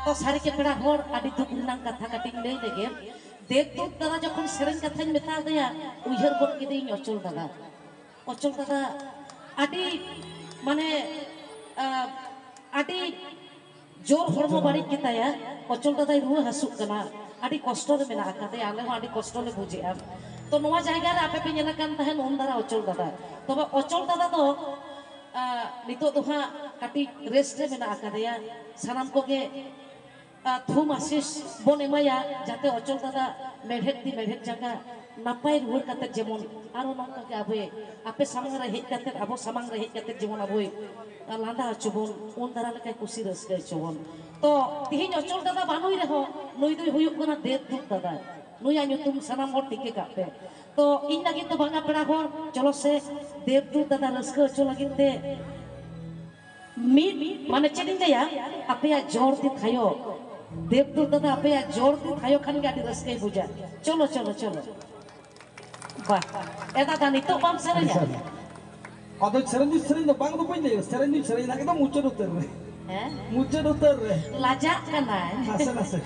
तो सारी के पेड़ा होर आदि दुख रनांग कथा कटिंग ले लेगे देवदूत दादा जखन सेरेन कथाኝ मेता देया उयहर गोट किदिኝ अचल दादा आदि माने आदि जोर हरमो बाड़ी किताया अचल दादा रुआ हसुक कना आदि कष्ट रे मेना आकादे आले हो आदि कष्ट ले बुझेआ तो नोवा जायगा रे आपे पे नेला कान तहन उन दारा अचल दादा तबे अचल दादा तो नितो तो हा काटी रेस्ट रे मेना आकादेया सानाम कोगे थुम आशीष बन एमाया जाते अचल दादा मेढेक दी मेढेक जागा नापाय रुवर काते जेमन आरो नंका के आबे आपे सामंग रे हेज काते आबो सामंग रे हेज काते जेमन आबोय लांदा चुबन उन दारा लेका कुसी रसके चुबन तो तिहिन अचल दादा बानुय रे हो नुय दुय हुयुक कना देवदूत दादा नुया ᱧᱩᱛᱩᱢ सानाम हर टिके कापे तो इन लगित तो बांगा पेड़ा हर चलो से देवदूत दादा रसके अचो लगित ते मीट माने चेदिन दया आपया जोर ती थायो देवदूत दादा आपया जोर ती थायो खान गाडी रसके बुझा चलो चलो चलो वाह एदा दानी तो बाम सेरेnya अदो सेरेन बांग दो पइन ले सेरेन ना एकदम मुचर उतर रे हैं मुचर उतर रे लाजा कना नसे नसे